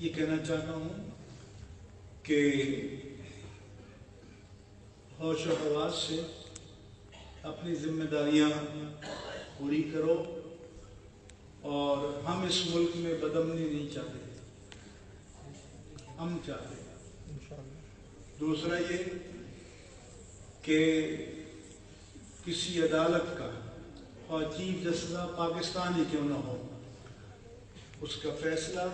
یہ کہنا چاہتا ہوں کہ ہوش و حواس سے اپنی ذمہ داریاں پوری کرو، اور ہم اس ملک میں بدامنی نہیں چاہتے، ہم چاہتے ہیں۔ دوسرا یہ کہ کسی عدالت کا اور چیف جسٹس پاکستان ہی کیوں نہ ہو، اس کا فیصلہ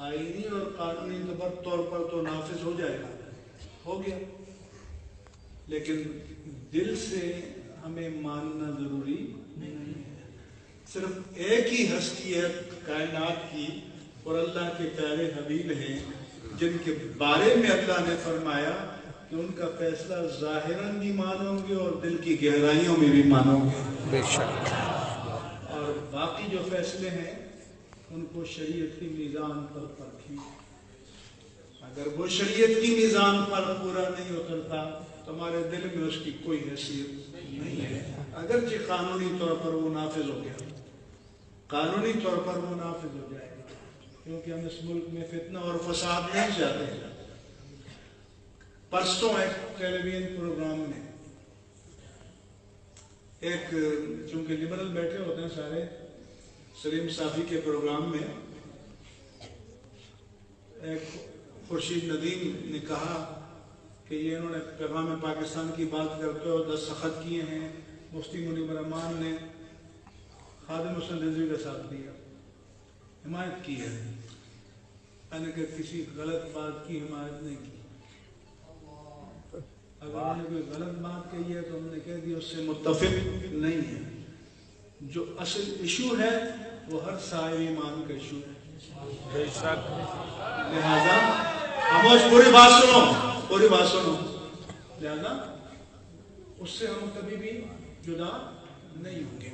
آئینی اور قانونی طور پر تو نافذ ہو جائے گا، ہو گیا، لیکن دل سے ہمیں ماننا ضروری نہیں ہے۔ صرف ایک ہی ہستی ہے کائنات کی، اور اللہ کے پیارے حبیب ہیں جن کے بارے میں اللہ نے فرمایا کہ ان کا فیصلہ ظاہراً بھی مانو گے اور دل کی گہرائیوں میں بھی مانو گے، بے شک۔ اور باقی جو فیصلے ہیں ان کو شریعت کی میزان پر پرکھیں۔ اگر وہ شریعت کی میزان پر پورا نہیں اترتا تمہارے دل میں اس کی کوئی حیثیت نہیں ہے، اگرچہ قانونی طور پر وہ نافذ ہو گیا، قانونی طور پر وہ نافذ ہو جائے گا، کیونکہ ہم اس ملک میں فتنہ اور فساد نہیں چاہتے ہیں۔ پرسوں ایک ٹیلی ویژن پروگرام میں ایک، چونکہ لبرل بیٹھے ہوتے ہیں سارے، سلیم صافی کے پروگرام میں ایک خورشید ندیم نے کہا کہ یہ انہوں نے پیغام پاکستان کی بات کرتے ہوئے دستخط کیے ہیں، مفتی منیب الرحمان نے خادم حسین رضوی کا ساتھ دیا، حمایت کی ہے۔ میں نے کہ کسی غلط بات کی حمایت نہیں کی، اگر انہوں نے کوئی غلط بات کہی ہے تو ہم نے کہہ دیا اس سے متفق نہیں ہے۔ جو اصل ایشو ہے وہ ہر صاحب ایمان کا ایشو ہے، لہذا خاموش، پوری بات سنو، لہذا اس سے ہم کبھی بھی جدا نہیں ہوں گے۔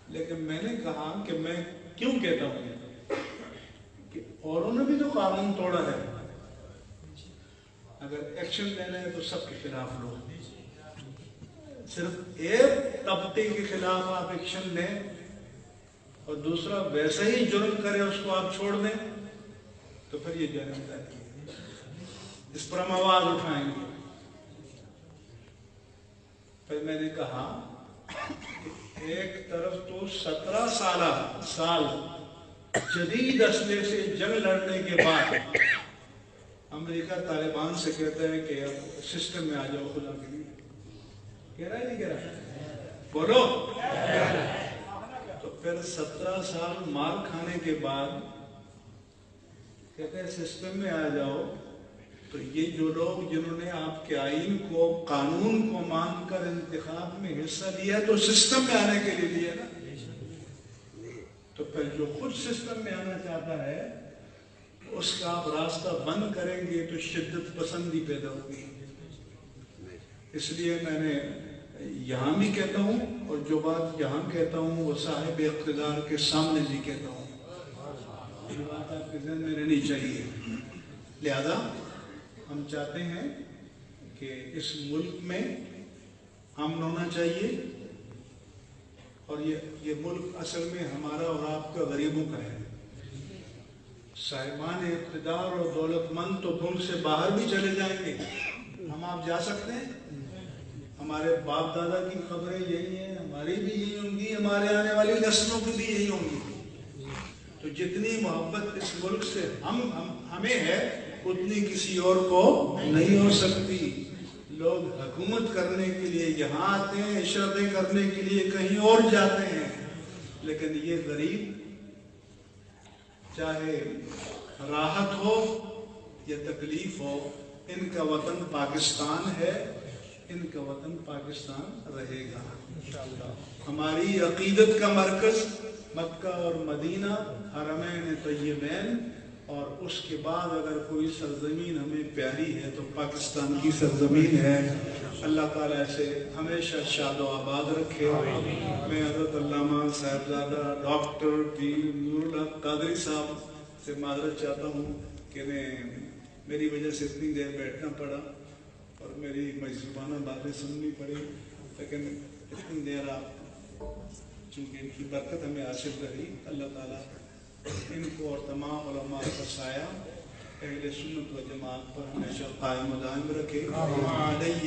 لیکن میں نے کہا کہ میں کیوں کہتا ہوں کہ اوروں نے بھی تو قانون توڑا ہے، اگر ایکشن لینا ہے تو سب کے خلاف لو، صرف ایک طبقے کے خلاف آپ ایکشن لیں اور دوسرا ویسا ہی جرم کرے اس کو آپ چھوڑ دیں تو پھر یہ جانبداری ہے، اس پر ہم آواز اٹھائیں گے۔ پھر میں نے کہا کہ ایک طرف تو 17 سال جدید اسلحے سے جنگ لڑنے کے بعد امریکہ طالبان سے کہتا ہے کہ اب سسٹم میں آ جاؤ، خدا کے لیے کہہ رہا ہے نہیں کہہ رہا، بولو، تو پھر 17 سال مار کھانے کے بعد کہتے ہیں سسٹم میں آ جاؤ۔ تو یہ جو لوگ جنہوں نے آپ کے آئین کو، قانون کو مان کر انتخاب میں حصہ لیا تو سسٹم میں آنے کے لیے لیا نا، تو پھر جو خود سسٹم میں آنا چاہتا ہے اس کا آپ راستہ بند کریں گے تو شدت پسندی پیدا ہوگی۔ اس لیے میں نے یہاں بھی کہتا ہوں، اور جو بات یہاں کہتا ہوں وہ صاحب اقتدار کے سامنے بھی کہتا ہوں، یہ بات آپ کے ذہن میں رہنی چاہیے۔ لہذا ہم چاہتے ہیں کہ اس ملک میں امن ہونا چاہیے، اور یہ ملک اصل میں ہمارا اور آپ کا، غریبوں کا ہے۔ صاحبان اقتدار اور دولت مند تو ملک سے باہر بھی چلے جائیں گے، ہم آپ جا سکتے ہیں، ہمارے باپ دادا کی خبریں یہی ہیں، ہماری بھی یہی ہوں گی، ہمارے آنے والی نسلوں کی بھی یہی ہوں گی۔ تو جتنی محبت اس ملک سے ہمیں ہے اتنی کسی اور کو نہیں ہو سکتی۔ لوگ حکومت کرنے کے لیے یہاں آتے ہیں، اشارے کرنے کے لیے کہیں اور جاتے ہیں، لیکن یہ غریب چاہے راحت ہو یا تکلیف ہو، ان کا وطن پاکستان ہے، ان کا وطن پاکستان رہے گا۔ ہماری عقیدت کا مرکز مکہ اور مدینہ، حرمین طیبین، اور اس کے بعد اگر کوئی سرزمین ہمیں پیاری ہے تو پاکستان کی سرزمین ہے۔ اللہ تعالیٰ اسے ہمیشہ شاد و آباد رکھے۔ میں حضرت علامہ صاحبزادہ ڈاکٹر پیر نور الحق قادری صاحب سے معذرت چاہتا ہوں کہ میری وجہ سے اتنی دیر بیٹھنا پڑا اور میری مجذوبانہ باتیں سننی پڑی، لیکن اتنی دیر آپ چونکہ ان کی برکت ہمیں حاصل رہی۔ اللہ تعالیٰ ان کو اور تمام علماء کا سایہ اہل سنت و جماعت پر ہمیشہ قائم و دائم رکھے. علیہ